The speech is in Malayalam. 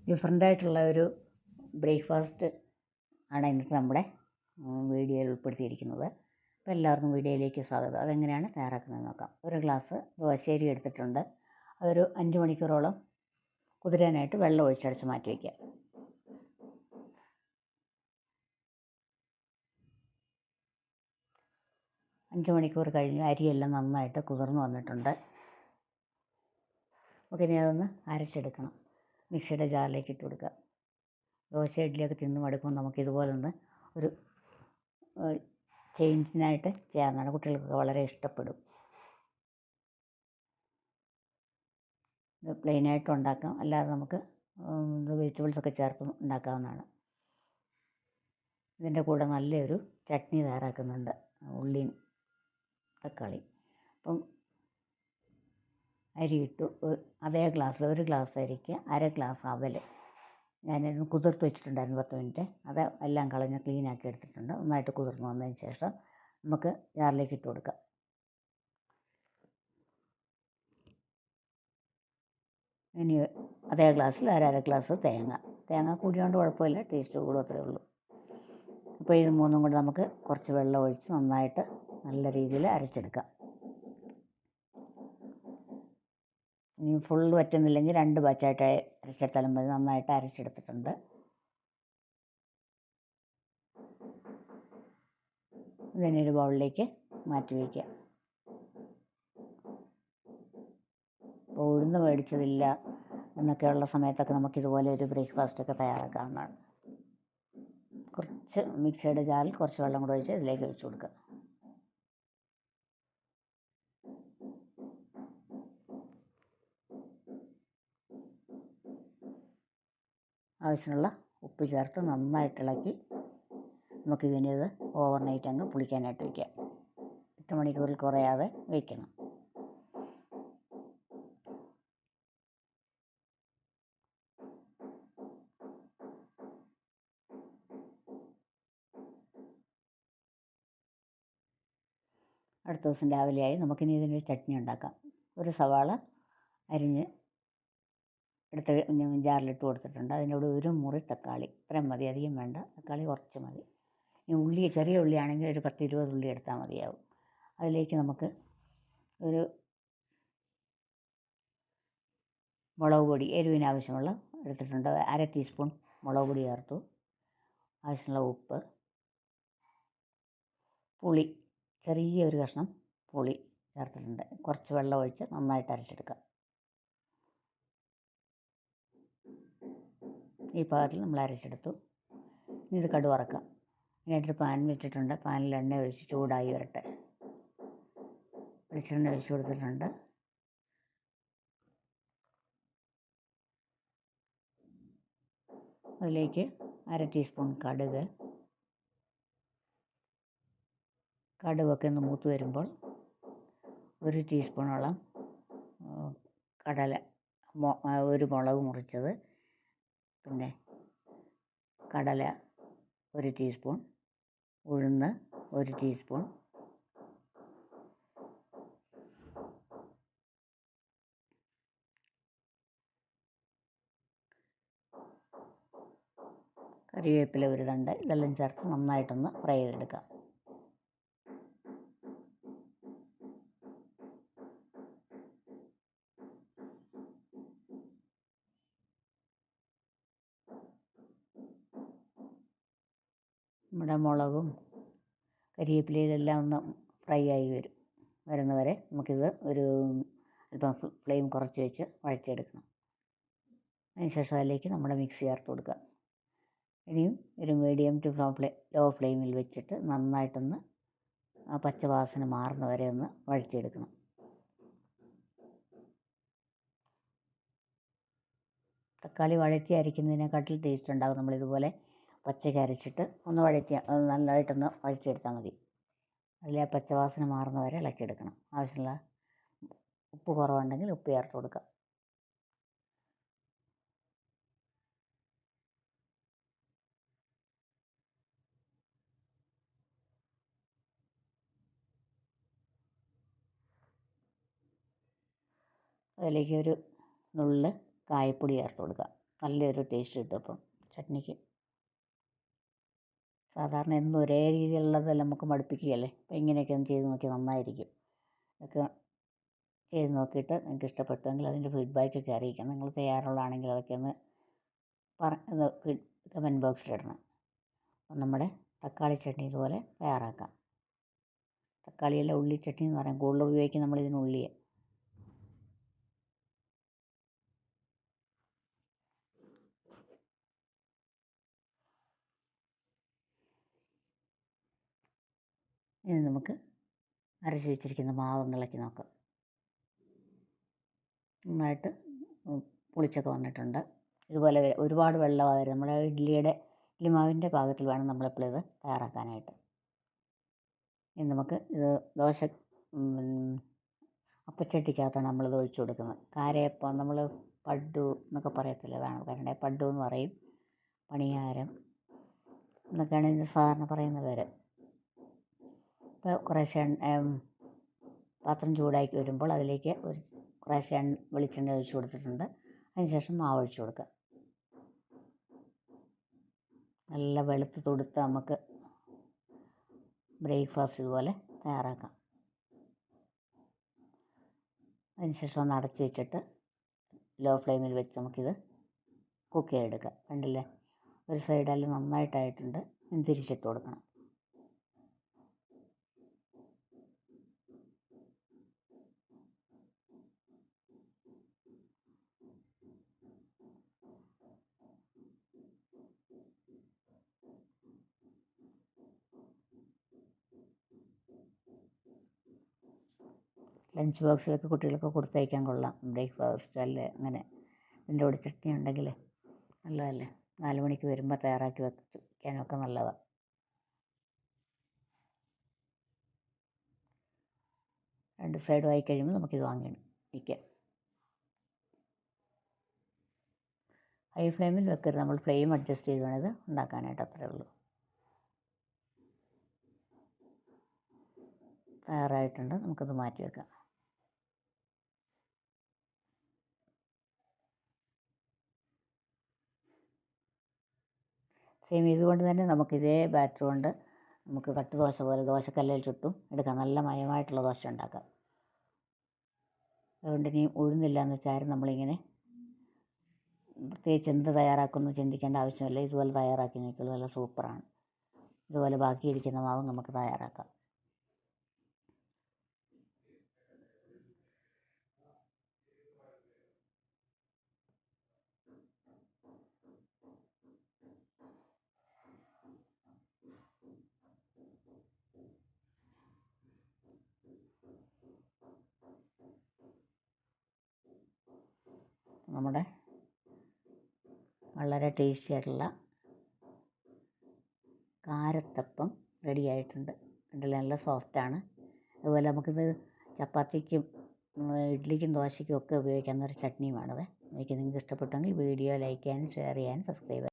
ഡിഫറൻ്റായിട്ടുള്ള ഒരു ബ്രേക്ക്ഫാസ്റ്റ് ആണ് ഇന്നത്തെ നമ്മുടെ വീഡിയോയിൽ ഉൾപ്പെടുത്തിയിരിക്കുന്നത്. അപ്പോൾ എല്ലാവർക്കും വീഡിയോയിലേക്ക് സ്വാഗതം. അതെങ്ങനെയാണ് തയ്യാറാക്കുന്നത് നോക്കാം. ഒരു ഗ്ലാസ് ദോശയരി എടുത്തിട്ടുണ്ട്. അതൊരു 5 മണിക്കൂറോളം കുതിരാനായിട്ട് വെള്ളം ഒഴിച്ചടച്ച് മാറ്റി വയ്ക്കുക. അഞ്ച് മണിക്കൂർ കഴിഞ്ഞ് അരിയെല്ലാം നന്നായിട്ട് കുതിർന്ന് വന്നിട്ടുണ്ട്. നമുക്കിനി അതൊന്ന് അരച്ചെടുക്കണം. മിക്സിയുടെ ജാറിലേക്ക് ഇട്ട് കൊടുക്കുക. ദോശ ഇഡ്ഡലിയൊക്കെ തിന്ന് മടുക്കുമ്പോൾ നമുക്ക് ഇതുപോലെ ഒന്ന് ഒരു ചേഞ്ചിനായിട്ട് ചെയ്യാവുന്നതാണ്. കുട്ടികൾക്കൊക്കെ വളരെ ഇഷ്ടപ്പെടും. ഇത് പ്ലെയിനായിട്ട് ഉണ്ടാക്കാം, അല്ലാതെ നമുക്ക് വെജിറ്റബിൾസൊക്കെ ചേർത്ത് ഉണ്ടാക്കാവുന്നതാണ്. ഇതിൻ്റെ കൂടെ നല്ലൊരു ചട്നി തയ്യാറാക്കുന്നുണ്ട്, ഉള്ളിയും തക്കാളി. അപ്പം അരി ഇട്ടു. അതേ ഗ്ലാസ്സിൽ ഒരു ഗ്ലാസ് അരിക്ക് 1/2 ഗ്ലാസ് അവൽ ഞാനിന്ന് കുതിർത്ത് വെച്ചിട്ടുണ്ടായിരുന്നു 10 മിനിറ്റ്. അത് എല്ലാം കളഞ്ഞ് ക്ലീനാക്കി എടുത്തിട്ടുണ്ട്. നന്നായിട്ട് കുതിർന്ന് വന്നതിന് ശേഷം നമുക്ക് ജാറിലേക്ക് ഇട്ട് കൊടുക്കാം. ഇനി അതേ ഗ്ലാസ്സിൽ 1/2 ഗ്ലാസ് തേങ്ങ കൂടിയോണ്ട് കുഴപ്പമില്ല, ടേസ്റ്റ് കൂടും, അത്രയേ ഉള്ളൂ. അപ്പോൾ ഇത് മൂന്നും കൂടി നമുക്ക് കുറച്ച് വെള്ളം ഒഴിച്ച് നന്നായിട്ട് നല്ല രീതിയിൽ അരച്ചെടുക്കാം. ഇനി ഫുൾ പറ്റുന്നില്ലെങ്കിൽ 2 ബാച്ചായിട്ട് അരച്ചെടുത്താലും മതി. നന്നായിട്ട് അരച്ചെടുത്തിട്ടുണ്ട്. ഇതിനെ ഒരു ബൗളിലേക്ക് മാറ്റി വയ്ക്കുക. അപ്പോൾ ഉഴുന്ന് മേടിച്ചതില്ല എന്നൊക്കെയുള്ള സമയത്തൊക്കെ നമുക്കിതുപോലെ ഒരു ബ്രേക്ക്ഫാസ്റ്റൊക്കെ തയ്യാറാക്കാവുന്നതാണ്. കുറച്ച് മിക്സിയുടെ ജാറിൽ കുറച്ച് വെള്ളം കൂടെ ഒഴിച്ച് ഇതിലേക്ക് ഒഴിച്ചു കൊടുക്കുക. ആവശ്യമുള്ള ഉപ്പ് ചേർത്ത് നന്നായിട്ട് ഇളക്കി നമുക്കിതിനെ ഇത് ഓവർനൈറ്റ് അങ്ങ് പുളിക്കാനായിട്ട് വയ്ക്കാം. 8 മണിക്കൂറിൽ കുറയാതെ വയ്ക്കണം. അടുത്ത ദിവസം രാവിലെയായി. നമുക്കിനി ഇതിനൊരു ചട്നി ഉണ്ടാക്കാം. ഒരു സവാള അരിഞ്ഞ് എടുത്ത് ജാറിലിട്ട് കൊടുത്തിട്ടുണ്ട്. അതിനോട് ഒരു മുറി തക്കാളി, ഇത്രയും മതി, അധികം വേണ്ട, തക്കാളി കുറച്ച് മതി. ഈ ഉള്ളി ചെറിയ ഉള്ളിയാണെങ്കിൽ ഒരു 10-20 ഉള്ളി എടുത്താൽ മതിയാവും. അതിലേക്ക് നമുക്ക് ഒരു മുളക് പൊടി, എരിവിന് ആവശ്യമുള്ള എടുത്തിട്ടുണ്ട്. 1/2 ടീസ്പൂൺ മുളക് പൊടി ചേർത്തു. ആവശ്യമുള്ള ഉപ്പ്, പുളി, ചെറിയൊരു കഷ്ണം പുളി ചേർത്തിട്ടുണ്ട്. കുറച്ച് വെള്ളം ഒഴിച്ച് നന്നായിട്ട് അരച്ചെടുക്കാം. ഈ പാകത്തിൽ നമ്മൾ അരച്ചെടുത്തു. ഇനി ഇത് കടുക് വറക്കാം. ഇതിനായിട്ടൊരു പാൻ വെച്ചിട്ടുണ്ട്. പാനിൽ എണ്ണ ഒഴിച്ച് ചൂടായി വരട്ടെ. വെളിച്ചെണ്ണ ഒഴിച്ച് കൊടുത്തിട്ടുണ്ട്. അതിലേക്ക് 1/2 ടീസ്പൂൺ കടുകൊക്കെ ഒന്ന് മൂത്ത് വരുമ്പോൾ 1 ടീസ്പൂണോളം ഒരു മുളക് മുറിച്ചത്, പിന്നെ കടല 1 ടീസ്പൂൺ, ഉഴുന്ന് 1 ടീസ്പൂൺ, കറിവേപ്പില 1 തണ്ട്, ഇതെല്ലാം ചേർത്ത് നന്നായിട്ടൊന്ന് ഫ്രൈ ചെയ്തെടുക്കാം. നമ്മുടെ മുളകും കരിവേപ്പിലയും ഇതെല്ലാം ഒന്ന് ഫ്രൈ ആയി വരുന്നവരെ നമുക്കിത് ഒരു അല്പം ഫ്ലെയിം കുറച്ച് വെച്ച് വഴറ്റിയെടുക്കണം. അതിനുശേഷം അതിലേക്ക് നമ്മുടെ മിക്സ് ചേർത്ത് കൊടുക്കുക. ഇനിയും ഒരു മീഡിയം ടു ലോ ഫ്ലെയിമിൽ വെച്ചിട്ട് നന്നായിട്ടൊന്ന് ആ പച്ചവാസന മാറുന്നവരെ ഒന്ന് വഴറ്റിയെടുക്കണം. തക്കാളി വഴറ്റി അരയ്ക്കുന്നതിനെക്കാട്ടിൽ ടേസ്റ്റ് ഉണ്ടാകും നമ്മളിതുപോലെ പച്ചയ്ക്ക് അരച്ചിട്ട് നന്നായിട്ടൊന്ന് വഴറ്റിയെടുത്താൽ മതി. അതിലെ ആ പച്ചവാസന മാറുന്നവരെ ഇളക്കിയെടുക്കണം. ആവശ്യമുള്ള ഉപ്പ് കുറവുണ്ടെങ്കിൽ ഉപ്പ് ചേർത്ത് കൊടുക്കുക. അതിലേക്ക് ഒരു നുള്ള് കായപ്പൊടി ചേർത്ത് കൊടുക്കുക. നല്ലൊരു ടേസ്റ്റ് കിട്ടും അപ്പം ചട്നിക്ക്. സാധാരണ എന്നും ഒരേ രീതിയിലുള്ളതെല്ലാം നമുക്ക് മടുപ്പിക്കുകയല്ലേ. അപ്പോൾ ഇങ്ങനെയൊക്കെ ഒന്ന് ചെയ്ത് നോക്കി നന്നായിരിക്കും. ഇതൊക്കെ ചെയ്ത് നോക്കിയിട്ട് നിങ്ങൾക്ക് ഇഷ്ടപ്പെട്ടുവെങ്കിൽ അതിൻ്റെ ഫീഡ്ബാക്കൊക്കെ അറിയിക്കണം. നിങ്ങൾ തയ്യാറുള്ളതാണെങ്കിൽ അതൊക്കെ ഒന്ന് കമൻറ്റ് ബോക്സിലിടണം. അപ്പം നമ്മുടെ തക്കാളി ചട്നി ഇതുപോലെ തയ്യാറാക്കാം. തക്കാളിയല്ല, ഉള്ളി ചട്നി എന്ന് പറയാം. കൂടുതൽ ഉപയോഗിക്കും നമ്മളിതിന് ഉള്ളിയെ. ഇനി നമുക്ക് അരച്ച് വെച്ചിരിക്കുന്ന മാവ് ഇളക്കി നോക്കാം. നന്നായിട്ട് പുളിച്ചൊക്കെ വന്നിട്ടുണ്ട്. ഇതുപോലെ ഒരുപാട് വെള്ളമാകരുത്. നമ്മുടെ ഇഡ്ഡലി മാവിൻ്റെ പാകത്തിൽ വേണം നമ്മളെപ്പോഴും ഇത് തയ്യാറാക്കാനായിട്ട്. ഇനി നമുക്ക് ഇത് അപ്പച്ചട്ടിക്കകത്താണ് നമ്മളിത് ഒഴിച്ചു കൊടുക്കുന്നത്. കാരയപ്പം നമ്മൾ പഡ്ഡു എന്നൊക്കെ പറയത്തില്ല, അതാണ് പറയണേ. പഡ്ഡു എന്ന് പറയും, പണിയാരം എന്നൊക്കെയാണ് ഇതിന് സാധാരണ പറയുന്ന പേര്. ഇപ്പോൾ കുറേശ്ശെ പാത്രം ചൂടാക്കി വരുമ്പോൾ അതിലേക്ക് കുറേശ്ശെ വെളിച്ചെണ്ണ ഒഴിച്ച് കൊടുത്തിട്ടുണ്ട്. അതിനുശേഷം മാവ് ഒഴിച്ച് കൊടുക്കുക. നല്ല വെളുത്ത് തൊടുത്ത് നമുക്ക് ബ്രേക്ക്ഫാസ്റ്റ് ഇതുപോലെ തയ്യാറാക്കാം. അതിനുശേഷം ഒന്ന് അടച്ച് വെച്ചിട്ട് ലോ ഫ്ലെയിമിൽ വെച്ച് നമുക്കിത് കുക്ക് ചെയ്തെടുക്കാം. കണ്ടില്ലേ, ഒരു സൈഡെല്ലാം നന്നായിട്ടായിട്ടുണ്ട്. ഇനി തിരിച്ചിട്ട് കൊടുക്കണം. ലഞ്ച് ബോക്സിലൊക്കെ കുട്ടികൾക്ക് കൊടുത്തയക്കാൻ കൊള്ളാം. ബ്രേക്ക്ഫാസ്റ്റ് അല്ലേ, അങ്ങനെ ഇതിൻ്റെ കൂടെ ചട്നി ഉണ്ടെങ്കിൽ നല്ലതല്ലേ. 4 മണിക്ക് വരുമ്പോൾ തയ്യാറാക്കി വയ്ക്കാനൊക്കെ നല്ലതാണ്. രണ്ട് സൈഡും ആയി കഴിയുമ്പോൾ നമുക്കിത് വാങ്ങി വയ്ക്കാം. ഹൈ ഫ്ലെയിമിൽ വെക്കരുത്, നമ്മൾ ഫ്ലെയിം അഡ്ജസ്റ്റ് ചെയ്ത് വേണം ഇത് ഉണ്ടാക്കാനായിട്ട്. അത്രയേ ഉള്ളൂ. തയ്യാറായിട്ടുണ്ട്, നമുക്കത് മാറ്റി വെക്കാം. സെയിം ഇതുകൊണ്ട് തന്നെ നമുക്ക് ഇതേ ബാറ്റർ കൊണ്ട് നമുക്ക് കട്ട് ദോശ പോലെ ദോശക്കല്ലിൽ ചുട്ടും എടുക്കാം. നല്ല മയമായിട്ടുള്ള ദോശ ഉണ്ടാക്കാം. അതുകൊണ്ട് ഇനി ഉഴുന്നില്ല എന്ന് വെച്ചാൽ നമ്മളിങ്ങനെ പ്രത്യേകിച്ച് എന്ത് തയ്യാറാക്കുന്നു ചിന്തിക്കേണ്ട ആവശ്യമില്ല. ഇതുപോലെ തയ്യാറാക്കി നോക്കിയുള്ളൂ, നല്ല സൂപ്പറാണ്. ഇതുപോലെ ബാക്കിയിരിക്കുന്ന മാവ് നമുക്ക് തയ്യാറാക്കാം. നമ്മുടെ വളരെ ടേസ്റ്റി ആയിട്ടുള്ള കാരത്തപ്പം റെഡി ആയിട്ടുണ്ട്. കണ്ടില്ല, നല്ല സോഫ്റ്റാണ്. അതുപോലെ നമുക്കിത് ചപ്പാത്തിക്കും ഇഡ്ഡലിക്കും ദോശയ്ക്കും ഒക്കെ ഉപയോഗിക്കാവുന്ന ഒരു ചട്നിയുമാണത്. എനിക്ക് നിങ്ങൾക്ക് ഇഷ്ടപ്പെട്ടെങ്കിൽ വീഡിയോ ലൈക്ക് ചെയ്യാനും ഷെയർ ചെയ്യാനും സബ്സ്ക്രൈബ് ചെയ്യാനും